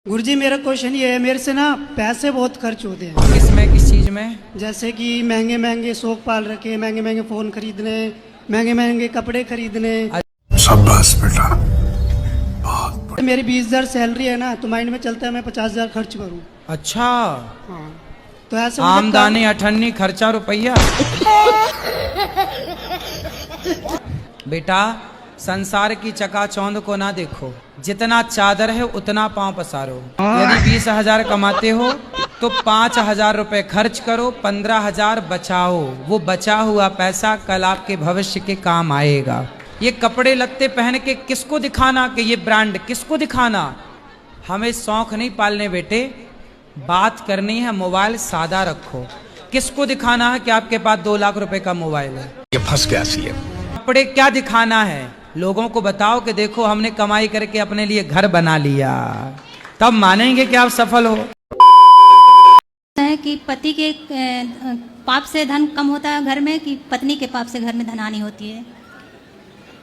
गुरुजी मेरा क्वेश्चन ये है, मेरे से ना पैसे बहुत खर्च होते हैं। किसमें, किस चीज में? जैसे कि महंगे महंगे शौक पाल रखे, महंगे महंगे फोन खरीदने, महंगे महंगे कपड़े खरीदने। शाबाश बेटा। मेरी 20,000 सैलरी है ना, तो माइंड में चलता है मैं 50,000 खर्च करूँ। अच्छा, हाँ, तो ऐसे आमदनी 98, खर्चा रुपया। बेटा, संसार की चकाचौंध को ना देखो, जितना चादर है उतना पांव पसारो। यदि 20,000 कमाते हो तो 5,000 रुपए खर्च करो, 15,000 बचाओ। वो बचा हुआ पैसा कल आपके भविष्य के काम आएगा। ये कपड़े लत्ते पहन के किसको दिखाना कि ये ब्रांड, किसको दिखाना? हमें शौक नहीं पालने बेटे, बात करनी है मोबाइल सादा रखो। किसको दिखाना है कि आपके पास 2 लाख रुपए का मोबाइल है? ये फंस गया सी है। कपड़े क्या दिखाना है? लोगों को बताओ कि देखो हमने कमाई करके अपने लिए घर बना लिया, तब मानेंगे कि आप सफल हो। है कि पति के पाप से धन कम होता है घर में, कि पत्नी के पाप से घर में धन हानि होती है?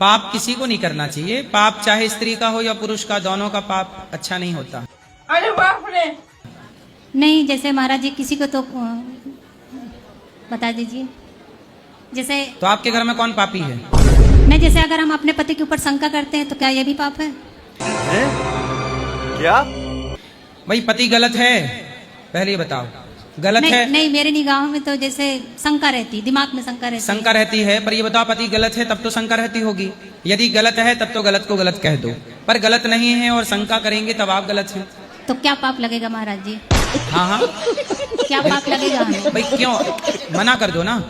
पाप किसी को नहीं करना चाहिए। पाप चाहे स्त्री का हो या पुरुष का, दोनों का पाप अच्छा नहीं होता। अरे बाप रे! नहीं, जैसे महाराज जी किसी को तो बता दीजिए। जैसे तो आपके घर में कौन पापी है? नहीं, जैसे अगर हम अपने पति के ऊपर शंका करते हैं तो क्या ये भी पाप है? क्या? भाई पति गलत है, पहले ये बताओ, गलत नहीं, है? नहीं, मेरे निगाहों में तो जैसे शंका रहती, दिमाग में शंका रहती। शंका रहती है, पर ये बताओ पति गलत है तब तो शंका रहती होगी। यदि गलत है तब तो गलत को गलत कह दो, पर गलत नहीं है और शंका करेंगे तब आप गलत हैं। तो क्या पाप लगेगा महाराज जी? हाँ हाँ, क्या पाप लगेगा हमें? भाई क्यों? मना कर दो ना,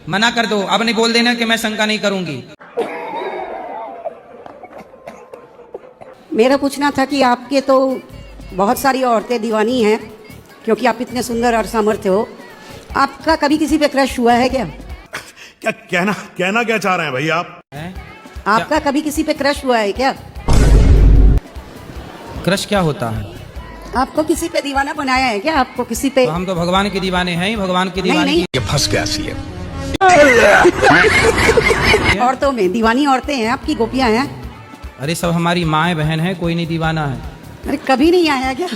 मना कर दो। अब नहीं बोल देना कि मैं शंका नहीं करूंगी। मेरा पूछना था कि आपके तो बहुत सारी औरतें दीवानी हैं, क्योंकि आप इतने सुंदर और सामर्थ्य हो। आपका कभी किसी पे क्रश हुआ है क्या? क्या कहना क्या चाह रहे हैं भाई आप? आपका कभी किसी पे क्रश हुआ है क्या? क्रश क्या होता है? आपको किसी पे दीवाना बनाया है क्या? आपको किसी पे? तो हम तो भगवान के दीवाने हैं ही, भगवान की दीवानी। नहीं, ये फंस गया सी है। औरतों में दीवानी औरतें हैं, आपकी गोपियां हैं। अरे सब हमारी माए बहन है, कोई नहीं दीवाना है। अरे कभी नहीं आया क्या?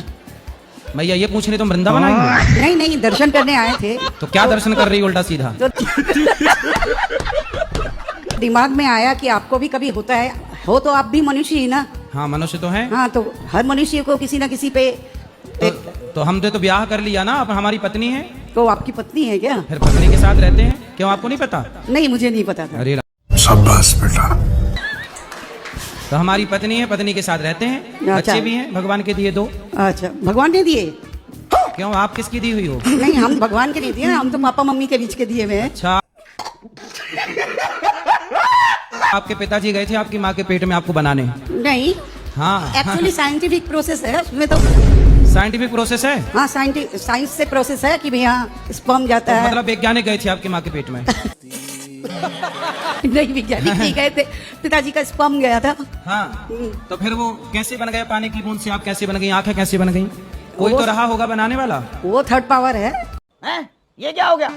भैया ये पूछ रहे तुम वृंदावन आई हो? नहीं नहीं, दर्शन करने आए थे। तो क्या दर्शन कर रही उल्टा सीधा? तो दिमाग में आया कि आपको भी कभी होता है, हो तो आप भी मनुष्य ही ना। हाँ मनुष्य तो है। हाँ, तो हर मनुष्य को किसी ना किसी पे तो हमने तो ब्याह कर लिया ना, अब हमारी पत्नी है। तो आपकी पत्नी है क्या? फिर पत्नी के साथ रहते हैं, क्यों आपको नहीं पता? नहीं, मुझे नहीं पता था। अरे शाबाश बेटा। तो हमारी पत्नी है, पत्नी के साथ रहते हैं, अच्छा। बच्चे भी हैं, भगवान के दिए 2। अच्छा, भगवान ने दिए? क्यों आप किसकी दी हुई हो? नहीं, हम भगवान के नहीं दिए, हम तो पापा मम्मी के बीच के दिए हुए हैं। अच्छा, आपके पिताजी गए थे आपकी माँ के पेट में आपको बनाने? नहीं, हाँ, एक्चुअली साइंटिफिक प्रोसेस है उसमें तो। साइंटिफिक प्रोसेस है? हाँ, साइंस से प्रोसेस है कि भैया स्पर्म जाता है। मतलब वैज्ञानिक गए थे आपकी माँ के पेट में? नहीं, वैज्ञानिक नहीं गए थे, पिताजी का स्पर्म गया था। हाँ, तो फिर वो कैसे बन गए? पानी की बूंद से आप कैसे बन गई? आंखें कैसे बन गई? कोई तो रहा होगा बनाने वाला। वो थर्ड पावर है। ये क्या हो गया?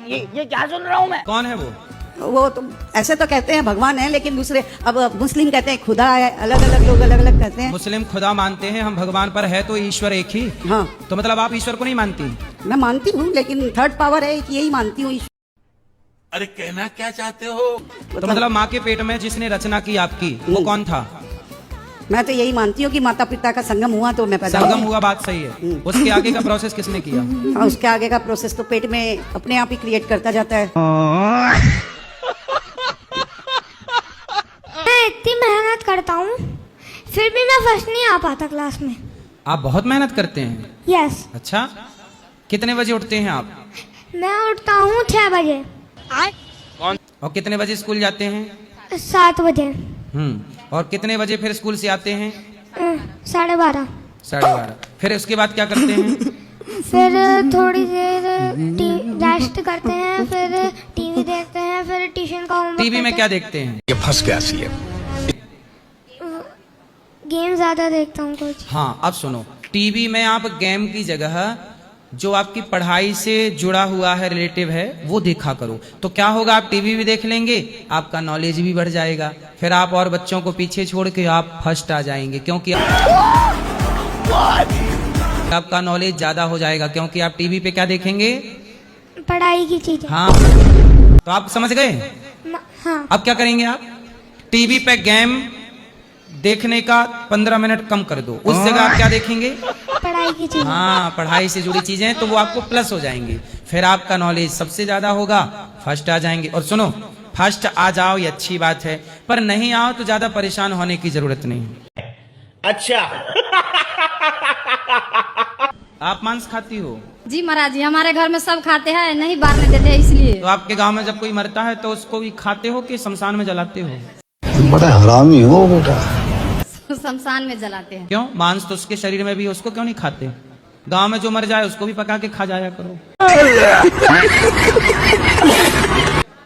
ये क्या सुन रहा हूँ मैं? कौन है वो? वो तो ऐसे तो कहते हैं भगवान है, लेकिन दूसरे अब मुस्लिम कहते हैं खुदा है, अलग अलग लोग अलग अलग कहते हैं। मुस्लिम खुदा मानते हैं, हम भगवान पर है तो ईश्वर एक ही। हाँ, तो मतलब आप ईश्वर को नहीं मानती? मैं मानती हूँ, लेकिन थर्ड पावर है कि यही मानती हूँ। अरे कहना क्या चाहते हो? तो मतलब माँ के पेट में जिसने रचना की आपकी, वो कौन था? मैं तो यही मानती हूँ कि माता पिता का संगम हुआ तो मैं पैदा संगम हुआ, बात सही है। उसके आगे का प्रोसेस किसने किया? हाँ, उसके आगे का प्रोसेस तो पेट में अपने आप ही क्रिएट करता जाता है। मैं इतनी मेहनत करता हूँ फिर भी मैं फर्स्ट नहीं आ पाता क्लास में। आप बहुत मेहनत करते हैं? यस। अच्छा, कितने बजे उठते हैं आप? मैं उठता हूँ 6 बजे। और कितने बजे स्कूल जाते हैं? 7 बजे। और कितने बजे फिर स्कूल से आते हैं? 12:30। 12:30। फिर उसके बाद क्या करते हैं? फिर थोड़ी देर रेस्ट करते हैं, फिर टीवी देखते हैं, फिर ट्यूशन का होमवर्क। टीवी में क्या देखते हैं? ये फंस गया सी है। गेम ज्यादा देखता हूँ कुछ। हाँ, अब सुनो, टीवी में आप गेम की जगह जो आपकी पढ़ाई से जुड़ा हुआ है, रिलेटिव है, वो देखा करो। तो क्या होगा, आप टीवी भी देख लेंगे, आपका नॉलेज भी बढ़ जाएगा, फिर आप और बच्चों को पीछे छोड़ के आप फर्स्ट आ जाएंगे, क्योंकि आपका नॉलेज ज्यादा हो जाएगा, क्योंकि आप टीवी पे क्या देखेंगे? पढ़ाई की चीजें। हाँ, तो आप समझ गए। हाँ। अब क्या करेंगे आप? टीवी पे गेम देखने का 15 मिनट कम कर दो, उस जगह आप क्या देखेंगे? पढ़ाई की चीजें। हाँ, पढ़ाई से जुड़ी चीजें हैं, तो वो आपको प्लस हो जाएंगी, फिर आपका नॉलेज सबसे ज्यादा होगा, फर्स्ट आ जाएंगे। और सुनो, फर्स्ट आ जाओ ये अच्छी बात है, पर नहीं आओ तो ज्यादा परेशान होने की जरूरत नहीं। अच्छा। आप मांस खाती हो? जी महाराज जी, हमारे घर में सब खाते हैं, नहीं बांटने देते हैं इसलिए। तो आपके गांव में जब कोई मरता है तो उसको भी खाते हो कि शमशान में जलाते हो? बड़ा हरामी हो बेटा। शमशान में जलाते हैं। क्यों? मांस तो उसके शरीर में भी, उसको क्यों नहीं खाते? गांव में जो मर जाए उसको भी पका के खा जाया करो।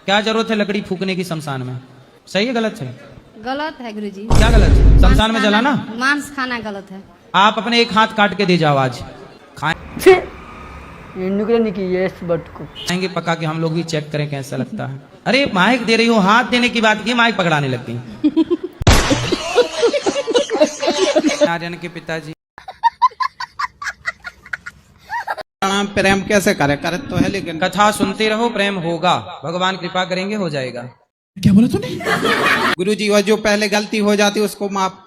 क्या जरूरत है लकड़ी फूकने की शमशान में? सही है गलत है? गलत है गुरुजी। क्या गलत है? शमशान में जलाना? मांस खाना गलत है। आप अपने एक हाथ काट के दे जाओ, आज खाएंगे पका के, हम लोग भी चेक करें कैसा लगता है। अरे माइक दे रही हो, हाथ देने की बात की, माइक पकड़ाने लगती। आर्यन के पिताजी प्रेम कैसे करे? करे तो है, लेकिन कथा सुनते रहो, प्रेम होगा, भगवान कृपा करेंगे, हो जाएगा। क्या बोला तूने? गुरुजी, वो जो पहले गलती हो जाती उसको माफ।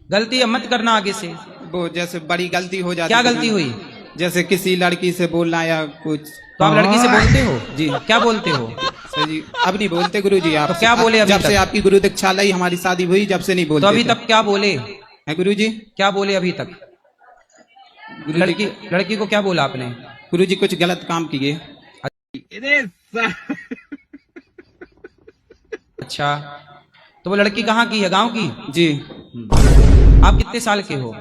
गलती अब मत करना आगे से। वो जैसे बड़ी गलती हो जाती। क्या गलती हुई? जैसे किसी लड़की से बोलना या कुछ। तो आप लड़की से बोलते हो? जी। क्या बोलते हो? सर जी, अब नहीं बोलते गुरुजी। आप तो क्या बोले अभी जब तक? से आपकी गुरु दीक्षा लाई, हमारी शादी हुई, जब से नहीं बोलते। तो अभी तक क्या बोले है गुरुजी? क्या बोले अभी तक? लड़की को क्या बोला आपने? गुरुजी कुछ गलत काम किए। अच्छा, तो वो लड़की कहाँ की है? गांव की? जी। आप कितने साल के हो?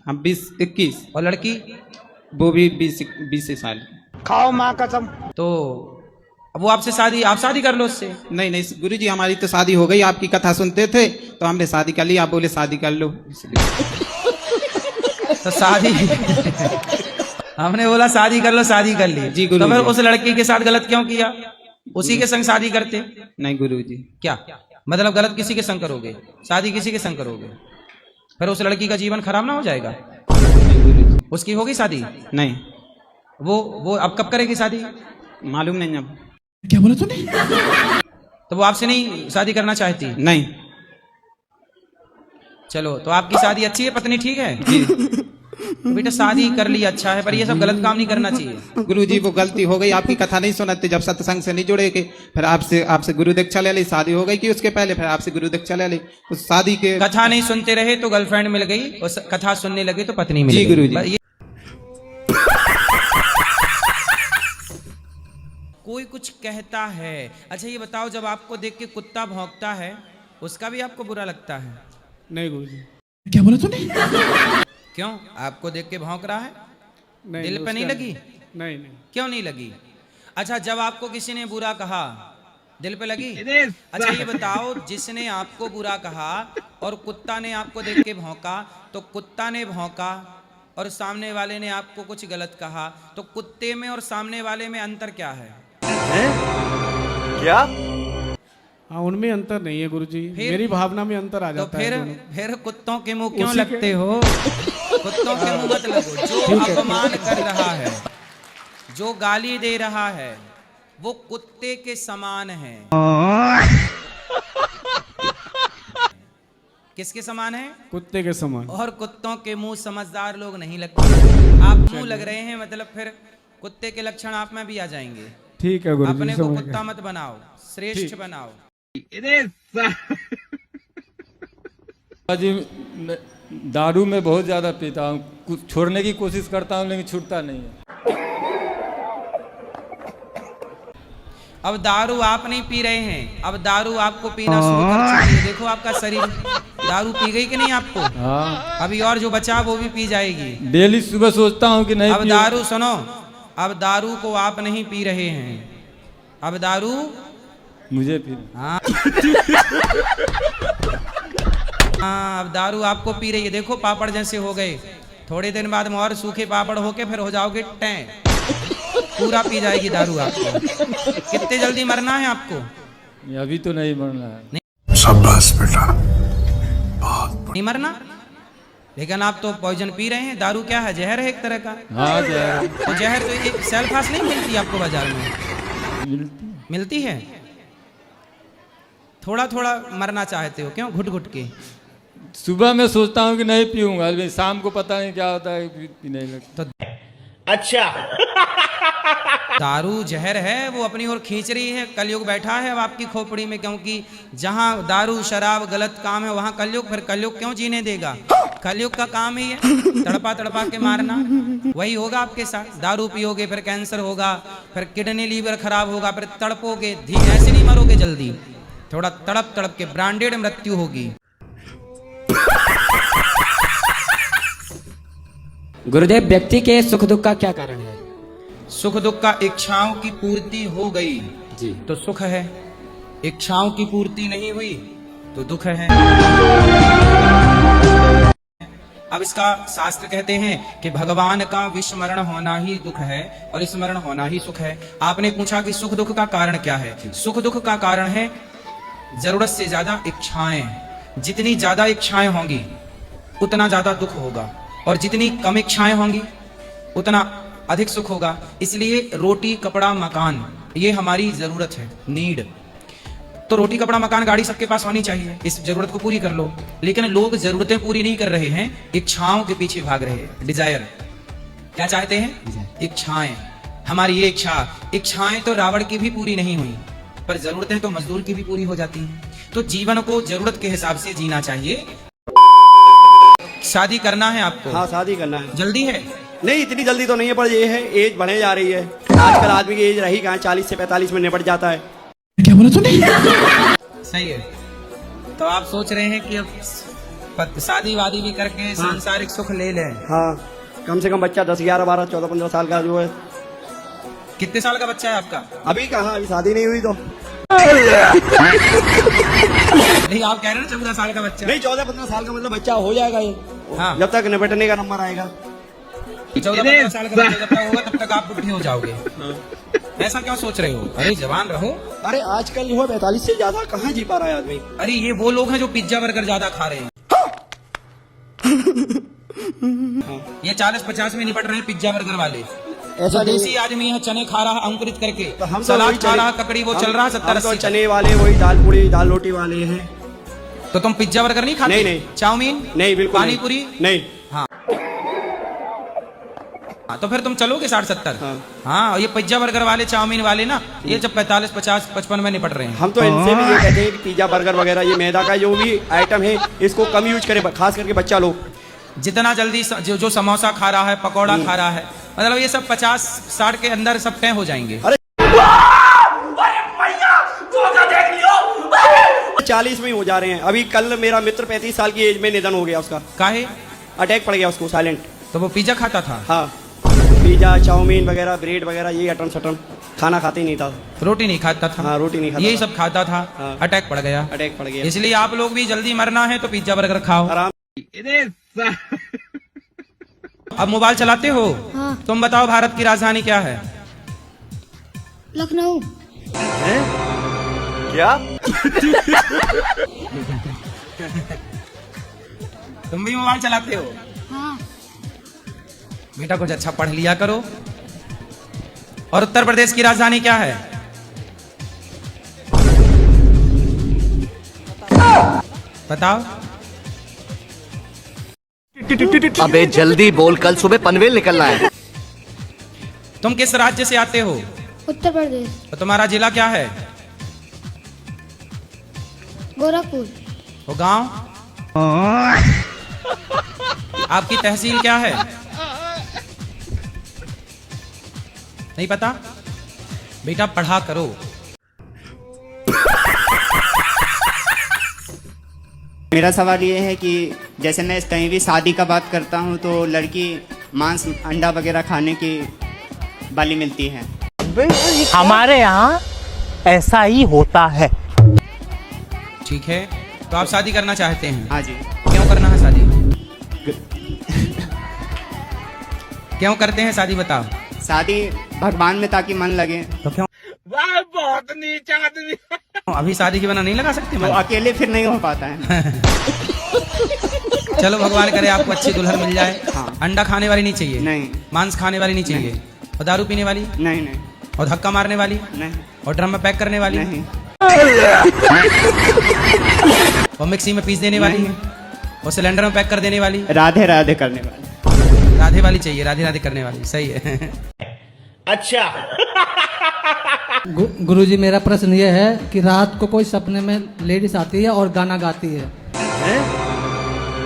हम 20-21। और लड़की? वो भी 20 साल। खाओ माँ कसम। तो अब वो आपसे शादी, आप शादी कर लो उससे। नहीं नहीं गुरुजी, हमारी तो शादी हो गई। आपकी कथा सुनते थे तो हमने शादी कर ली, आप बोले शादी कर लो, तो शादी हमने बोला शादी कर लो, शादी कर ली। जी गुरु। तो फिर उस लड़की के साथ गलत क्यों किया? उसी के संग शादी करते। नहीं गुरुजी। क्या मतलब? गलत किसी के संग करोगे, शादी किसी के संग करोगे, फिर उस लड़की का जीवन खराब ना हो जाएगा? नहीं गुरुजी। उसकी होगी शादी? नहीं। वो अब कब करेगी शादी? मालूम नहीं अब। क्या बोला तूने? तो वो आपसे नहीं शादी करना चाहती? नहीं। चलो, तो आपकी शादी अच्छी है, पत्नी ठीक है जी। तो बेटा शादी कर ली अच्छा है, पर ये सब गलत काम नहीं करना चाहिए। गुरुजी वो गलती हो गई, आपकी कथा नहीं सुनाते, जब सत्संग से नहीं जुड़े के फिर आपसे गुरु दीक्षा ले ली, शादी हो गई कि उसके पहले फिर आपसे गुरु दीक्षा ले ली। उस शादी के कथा नहीं सुनते रहे तो गर्लफ्रेंड मिल गई, और कथा सुनने लगे तो पत्नी मिल गई। जी गुरुजी। कोई कुछ कहता है। अच्छा ये बताओ, जब आपको देख के कुत्ता भौंकता है उसका भी आपको बुरा लगता है? नहीं गुरुजी। क्या बोला तूने? क्यों? आपको देख के भौंक रहा है, नहीं, दिल पे नहीं लगी? नहीं। क्यों नहीं लगी? अच्छा, जब आपको किसी ने बुरा कहा दिल पे लगी? अच्छा ये बताओ, जिसने आपको बुरा कहा और कुत्ता ने आपको देख के भौंका, तो कुत्ता ने भौंका और सामने वाले ने आपको कुछ गलत कहा, तो कुत्ते में और सामने वाले में अंतर क्या है? क्या? हाँ, उनमें अंतर नहीं है गुरुजी, मेरी भावना में अंतर आ जाता है। तो फिर कुत्तों के मुंह क्यों लगते हो? कुत्तों के मुंह मत लगो। जो अपमान कर रहा है, जो गाली दे रहा है, वो कुत्ते के समान है। किसके समान है? कुत्ते के समान। और कुत्तों के मुंह समझदार लोग नहीं लगते। आप मुंह लग रहे हैं, मतलब फिर कुत्ते के लक्षण आप में भी आ जाएंगे। ठीक है गुरुजी। अपने को कुत्ता मत बनाओ, श्रेष्ठ बनाओ। जी, दारू में बहुत ज्यादा पीता हूँ, कुछ छोड़ने की कोशिश करता हूँ लेकिन छूटता नहीं है। अब दारू आप नहीं पी रहे हैं, अब दारू आपको पीना शुरू कर चुकी है। देखो आपका शरीर, दारू पी गई कि नहीं आपको? हाँ। अभी और जो बचा वो भी पी जाएगी। डेली सुबह सोचता हूँ कि नहीं। अब दारू सुनो, अब दारू को आप नहीं पी रहे हैं, अब दारू मुझे पी। हाँ हाँ, अब दारू आपको पी रही है। देखो पापड़ जैसे हो गए, थोड़े दिन बाद में और सूखे पापड़ होके फिर हो जाओगे टैं, पूरा पी जाएगी दारू आपको। कितने जल्दी मरना है आपको? अभी तो नहीं मरना है। शाबाश बेटा, नहीं मरना, लेकिन आप तो पॉइजन पी रहे हैं। दारू क्या है? जहर है एक तरह का। हाँ जहर तो जहर तो एक सेल्फास नहीं मिलती आपको बाजार में? मिलती है। थोड़ा थोड़ा मरना चाहते हो क्यों? घुट घुट के। सुबह में सोचता हूँ कि नहीं पीऊंगा, लेकिन शाम को पता नहीं क्या होता है, पीने लगता। तो अच्छा। दारू जहर है, वो अपनी ओर खींच रही है। कलयुग बैठा है अब आपकी खोपड़ी में, क्योंकि जहां दारू शराब गलत काम है वहां कलयुग। फिर कलयुग क्यों जीने देगा? कलयुग का काम ही है तड़पा तड़पा के मारना। वही होगा आपके साथ। दारू पियोगे फिर कैंसर होगा, फिर किडनी लीवर खराब होगा, फिर तड़पोगे। ऐसे नहीं मरोगे जल्दी, थोड़ा तड़प तड़प के ब्रांडेड मृत्यु होगी। गुरुदेव, व्यक्ति के सुख दुख का क्या कारण है? सुख दुख का इच्छाओं की पूर्ति हो गई जी तो सुख है, इच्छाओं की पूर्ति नहीं हुई तो दुख है। अब इसका शास्त्र कहते हैं कि भगवान का विस्मरण होना ही दुख है और स्मरण होना ही सुख है। आपने पूछा कि सुख दुख का कारण क्या है? सुख दुख का कारण है जरूरत से ज्यादा इच्छाएं। जितनी ज्यादा इच्छाएं होंगी उतना ज्यादा दुख होगा, और जितनी कम इच्छाएं होंगी उतना अधिक सुख होगा। इसलिए रोटी कपड़ा मकान ये हमारी जरूरत है, नीड। तो रोटी कपड़ा मकान गाड़ी सबके पास होनी चाहिए, इस जरूरत को पूरी कर लो। लेकिन लोग जरूरतें पूरी नहीं कर रहे हैं, इच्छाओं के पीछे भाग रहे हैं। डिजायर क्या चाहते हैं? इच्छाएं। हमारी ये इच्छाएं तो रावण की भी पूरी नहीं हुई, पर जरूरतें तो मजदूर की भी पूरी हो जाती हैं। तो जीवन को जरूरत के हिसाब से जीना चाहिए। शादी करना है आपको? हाँ, शादी करना है। जल्दी है? नहीं, इतनी जल्दी तो नहीं है, पर ये है एज बढ़े जा रही है। आजकल आदमी की एज रही कहाँ, 40 से 45 में निपट जाता है। क्या बोला तूने? सही है। तो आप सोच रहे हैं कि अब शादी वादी भी करके सांसारिक सुख ले लें? हाँ, कम से कम बच्चा 10, 11, 12, 14, 15 साल का जो है। कितने साल का बच्चा है आपका? अभी कहाँ, अभी शादी नहीं हुई तो। नहीं, आप कह रहे हैं 14 साल का बच्चा? नहीं, 14-15 साल का मतलब बच्चा हो जाएगा ये। हाँ। जब तक निपटने का नंबर आएगा। 14-15 साल का बच्चा जब तक होगा तब तक आप बुढ़े हो जाओगे। ऐसा क्यों सोच रहे हो? अरे जवान रहो। अरे आजकल जो है 45 से ज्यादा कहाँ जी पा रहा है आदमी। अरे ये वो लोग हैं जो पिज्जा बर्गर ज्यादा खा रहे हैं। ये 40-50 में निपट रहे हैं पिज्जा बर्गर वाले। ऐसा देसी आदमी है, चने खा रहा है अंकुरित करके, तो हम सलाद खा रहा, ककड़ी वो चल रहा है 70-80। चने वाले वही दाल पूरी दाल रोटी वाले हैं। तो तुम पिज्जा बर्गर नहीं खाते? नहीं। चाउमीन नहीं, बिल्कुल पानी पूरी नहीं। हाँ, तो फिर तुम चलोगे 60-70? हाँ, ये पिज्जा बर्गर वाले चाउमीन वाले ना, ये जब 45, 50, 55 में निपट रहे हैं। हम तो इनसे भी ये कहते हैं कि पिज्जा बर्गर वगैरह ये मैदा का जो भी आइटम है इसको कम यूज करे, खास करके बच्चा लोग। जितना जल्दी जो समोसा खा रहा है, पकौड़ा खा रहा है, मतलब ये सब 50-60 के अंदर सब तय हो जाएंगे। 40 में ही हो जा रहे हैं। अभी कल मेरा मित्र 35 साल की एज में निधन हो गया उसका। काहे? अटैक पड़ गया उसको, साइलेंट। तो वो पिज्जा खाता था? हाँ, पिज्जा चाउमीन वगैरह ब्रेड वगैरह ये अटन सटन खाना खाते ही नहीं था। रोटी नहीं खाता था? हाँ, रोटी नहीं खाता, यही सब खाता था। हाँ। अटैक पड़ गया। अटैक पड़ गया। इसलिए आप लोग भी जल्दी मरना है तो पिज्जा बर्गर खाओ। आराम। अब मोबाइल चलाते हो? हाँ। तुम बताओ भारत की राजधानी क्या है? लखनऊ। क्या? तुम भी मोबाइल चलाते हो? हाँ। बेटा कुछ अच्छा पढ़ लिया करो। और उत्तर प्रदेश की राजधानी क्या है? बताओ। अबे जल्दी बोल, कल सुबह पनवेल निकलना है। तुम किस राज्य से आते हो? उत्तर प्रदेश। तो तुम्हारा जिला क्या है? गोरखपुर। वो गांव? आपकी तहसील क्या है? नहीं पता? बेटा पढ़ा करो। मेरा सवाल ये है कि जैसे मैं कहीं भी शादी का बात करता हूँ तो लड़की मांस अंडा वगैरह खाने की बाली मिलती है। हमारे यहाँ ऐसा ही होता है। ठीक है, तो आप शादी करना चाहते हैं? हाँ जी। क्यों करना है शादी? क्यों करते हैं शादी, बताओ। शादी भगवान में ताकि मन लगे। तो क्यों? वाह, बहुत नीच आदमी। अभी शादी के बिना नहीं लगा सकते? तो अकेले फिर नहीं हो पाता है। चलो भगवान करे आपको अच्छी दुल्हन मिल जाए। अंडा खाने वाली नहीं चाहिए, नहीं। मांस खाने वाली नहीं चाहिए, और दारू पीने वाली नहीं नहीं और धक्का मारने वाली नहीं और ड्रम में पैक करने वाली नहीं और मिक्सी में पीस देने वाली और सिलेंडर में पैक कर देने वाली। राधे राधे करने वाली। राधे वाली चाहिए, राधे राधे करने वाली, सही है। अच्छा। गुरुजी मेरा प्रश्न ये है कि रात को कोई सपने में लेडीज आती है और गाना गाती है,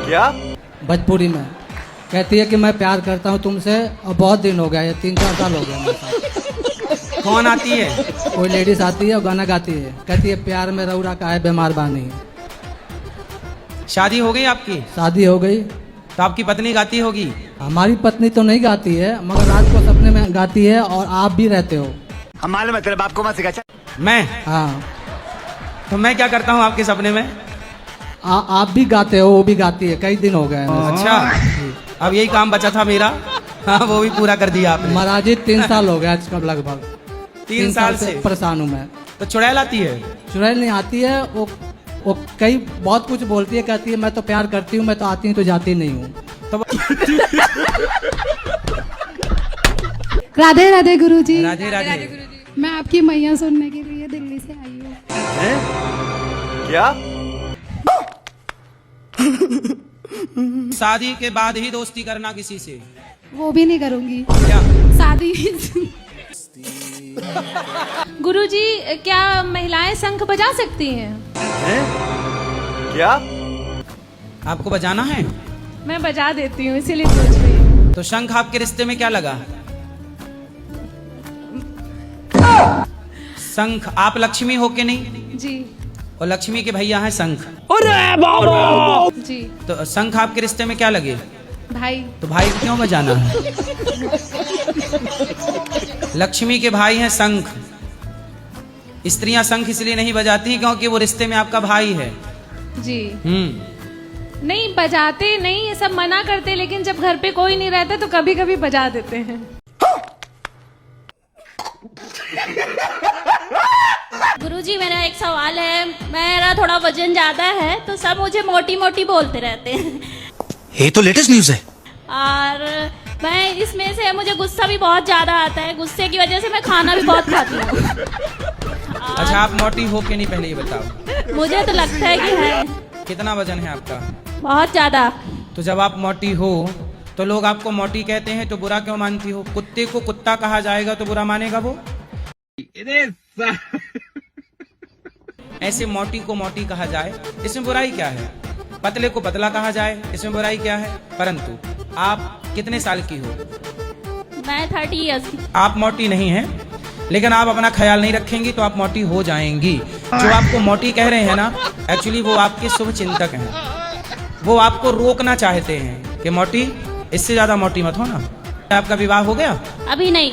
क्या? भोजपुरी में कहती है कि मैं प्यार करता हूँ तुमसे और बहुत दिन हो गया, 3-4 साल हो गए मेरे साथ। कौन आती है? कोई लेडीज आती है और गाना गाती है, कहती है प्यार में रौरा का है बीमार बानी। शादी हो गई आपकी? शादी हो गई। तो आपकी पत्नी गाती होगी? हमारी पत्नी तो नहीं गाती है, मगर रात को सपने में गाती है और आप भी रहते हो। हम मालूम है तेरे बाप को मत सिखा। मैं? हाँ। तो मैं क्या करता हूँ आपके सपने में? आप भी गाते हो, वो भी गाती है, कई दिन हो गए। अच्छा, अब यही काम बचा था मेरा। हाँ, वो भी पूरा कर दिया आपने। महाराज जी 3 साल हो गया इसका, लगभग 3 साल से परेशान हूँ मैं। तो चुड़ैल आती है? चुड़ैल नहीं आती है, वो कई बहुत कुछ बोलती है, कहती है मैं तो प्यार करती हूँ, मैं तो आती हूँ तो जाती नहीं हूँ। तो राधे राधे गुरुजी। राधे राधे। मैं आपकी मैया सुनने के लिए दिल्ली से आई हूँ। क्या? शादी के बाद ही दोस्ती करना किसी से? वो भी नहीं करूँगी। क्या? शादी। गुरुजी क्या महिलाएं शंख बजा सकती हैं? क्या? आपको बजाना है? मैं बजा देती हूँ, इसीलिए पूछ रही हूँ। तो शंख आपके रिश्ते में क्या लगा? शंख, आप लक्ष्मी हो के नहीं? जी। और लक्ष्मी के भैया हैं शंख। अरे बाबा! जी। तो शंख आपके रिश्ते में क्या लगे? भाई। तो भाई को क्यों बजाना है? लक्ष्मी के भाई हैं शंख। स्त्रियां शंख इसलिए नहीं बजाती क्योंकि वो रिश्ते में आपका भाई है। जी। नहीं बजाते नहीं, ये सब मना करते, लेकिन जब घर पे कोई नहीं रहता तो कभी कभी बजा देते हैं। गुरुजी मेरा एक सवाल है, मेरा थोड़ा वजन ज्यादा है तो सब मुझे मोटी मोटी बोलते रहते हैं। ये तो लेटेस्ट न्यूज है। और मैं इसमें से मुझे गुस्सा भी बहुत ज्यादा आता है, गुस्से की वजह से मैं खाना भी बहुत खाती हूँ। अच्छा, आप मोटी हो के नहीं, पहले ये बताओ। मुझे तो लगता है कि है। कितना वजन है आपका? बहुत ज्यादा। तो जब आप मोटी हो तो लोग आपको मोटी कहते हैं तो बुरा क्यों मानती हो? कुत्ते को कुत्ता कहा जाएगा तो बुरा मानेगा वो? ऐसे मोटी को मोटी कहा जाए, इसमें बुराई क्या है? पतले को पतला कहा जाए, इसमें बुराई क्या है? परंतु आप कितने साल की हो? मैं 30 इयर्स की। आप मोटी नहीं हैं, लेकिन आप अपना ख्याल नहीं रखेंगी तो आप मोटी हो जाएंगी। जो आपको मोटी कह रहे हैं ना, एक्चुअली वो आपके शुभ चिंतक हैं। वो आपको रोकना चाहते हैं कि मोटी, इससे ज्यादा मोटी मत हो ना। आपका विवाह हो गया? अभी नहीं।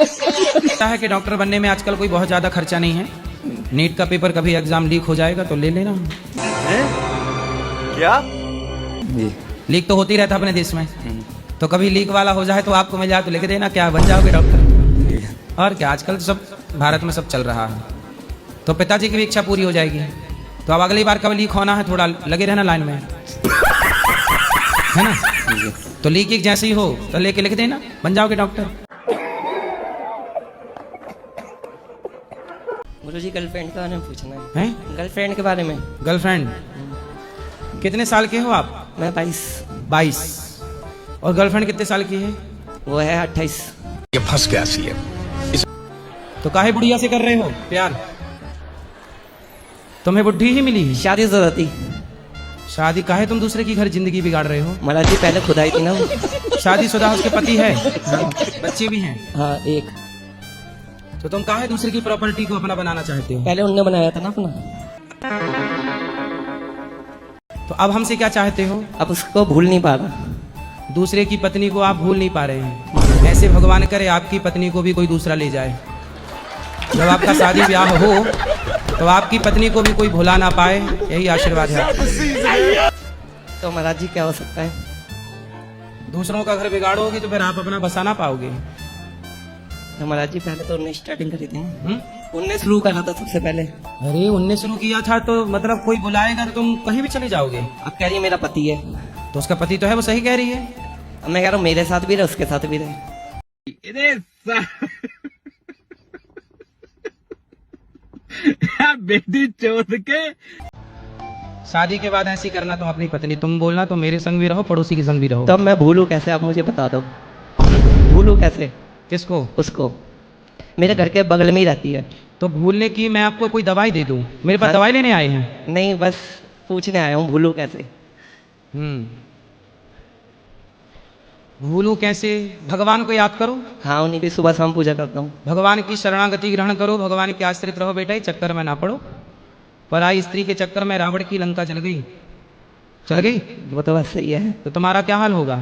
पता है कि डॉक्टर बनने में आजकल कोई बहुत ज्यादा खर्चा नहीं है। नीट का पेपर कभी एग्जाम लीक हो जाएगा तो ले लेना। क्या? लीक तो होती रहता अपने देश में, तो कभी लीक वाला हो जाए तो आपको मिल जाए तो लिख देना, क्या बन जाओगे डॉक्टर। और क्या, आजकल तो सब भारत में सब चल रहा है। तो पिताजी की भी इच्छा पूरी हो जाएगी। तो अब अगली बार कब लीक होना है, थोड़ा लगे रहना लाइन में, है ना। तो लीक जैसे ही हो तो लेके लिख देना, बन जाओगे डॉक्टर। गुरुजी गर्लफ्रेंड के बारे में पूछना है। हैं? गर्लफ्रेंड के बारे में। गर्लफ्रेंड? कितने साल के हो आप? मैं 22। और गर्लफ्रेंड कितने साल की है? वो है 28। ये फंस गया सीएम। तो काहे बुढ़िया से कर रहे हो प्यार? तुम्हें बुढ़ी ही मिली? शादी जरूरत थी। शादी काहे तुम दूसरे की घर जिंदगी बिगाड़ रहे हो? महाराज जी पहले खुद आई थी ना वो। शादीशुदा उसके पति है? हाँ। बच्चे भी हैं? हाँ, एक। तो तुम काहे दूसरे की प्रॉपर्टी को अपना बनाना चाहते हो? पहले उनने बनाया था ना अपना। तो अब हमसे क्या चाहते हो? अब उसको भूल नहीं पा रहा। दूसरे की पत्नी को आप भूल नहीं पा रहे हैं। ऐसे भगवान करे आपकी पत्नी को भी कोई दूसरा ले जाए। जब आपका शादी ब्याह हो तो आपकी पत्नी को भी कोई भुला ना पाए, यही आशीर्वाद है। तो महाराज जी क्या हो सकता है? दूसरों का घर बिगाड़ोगे तो फिर आप अपना बसा ना पाओगे। तो महाराज जी पहले तो उन्हें स्टार्टिंग करी थी। उनने शुरू करा था सबसे पहले। अरे उनने शुरू किया था तो मतलब कोई बुलाएगा तो तुम कहीं भी चले जाओगे। अब कह रही है मेरा पति है। तो उसका पति तो है, वो सही कह रही है। अब मैं कह रहा हूँ मेरे साथ भी रहे उसके साथ भी रहे। बेटी चोद के शादी के बाद ऐसी करना तुम अपनी पत्नी, तुम बोलना तो मेरे संग भी रहो, पड़ोसी के संग भी रहो। तब मैं भूलूं कैसे, आप मुझे बता दो। भूलूं कैसे? किसको? उसको। मेरे घर के बगल में ही रहती है। तो भूलने की मैं आपको कोई दवाई दे दूं? मेरे पास दवाई लेने आए हैं? नहीं, बस पूछने आया हूँ भूलूं कैसे। भूलूं कैसे? भगवान को याद करो। हाँ, उन्हीं की सुबह शाम पूजा करता हूँ। भगवान की शरणागति ग्रहण करो, भगवान के आश्रित रहो बेटा, इस चक्कर में ना पड़ो। पराई स्त्री के चक्कर में रावण की लंका जल गई। चल गई? वो तो बात सही है। तो तुम्हारा क्या हाल होगा?